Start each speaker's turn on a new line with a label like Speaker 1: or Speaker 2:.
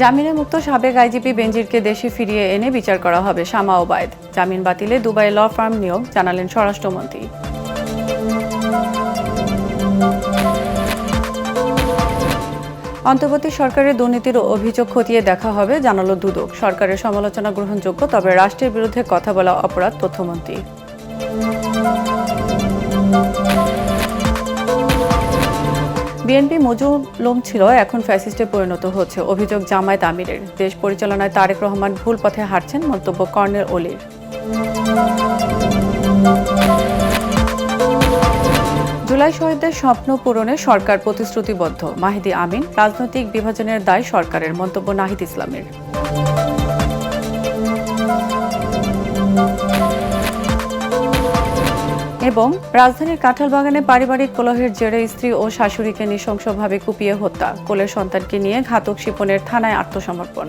Speaker 1: জামিনে মুক্ত সাবেক আইজিপি বেনজিরকে দেশে ফিরিয়ে এনে বিচার করা হবে, শামা ওবায়েদ। জামিন বাতিলে দুবাই ল ফার্ম নিয়োগ, জানালেন স্বরাষ্ট্রমন্ত্রী। অন্তর্বর্তী সরকারের দুর্নীতির অভিযোগ খতিয়ে দেখা হবে, জানালো দুদক। সরকারের সমালোচনা গ্রহণযোগ্য, তবে রাষ্ট্রের বিরুদ্ধে কথা বলা অপরাধ, তথ্যমন্ত্রী। বিএনপি মজলুম ছিল, এখন ফ্যাসিস্টে পরিণত হচ্ছে, অভিযোগ জামায়াত আমিরের। দেশ পরিচালনায় তারেক রহমান ভুল পথে হাঁটছেন, মন্তব্য কর্নেল অলির। জুলাই শহীদদের স্বপ্ন পূরণে সরকার প্রতিশ্রুতিবদ্ধ, মাহিদি আমিন। রাজনৈতিক বিভাজনের দায় সরকারের, মন্তব্য নাহিদ ইসলামের। এবং রাজধানীর কাঁঠালবাগানে পারিবারিক কলহের জেরে স্ত্রী ও শাশুড়িকে নৃশংসভাবে কুপিয়ে হত্যা, কোলের সন্তানকে নিয়ে ঘাতক শিপনের থানায় আত্মসমর্পণ।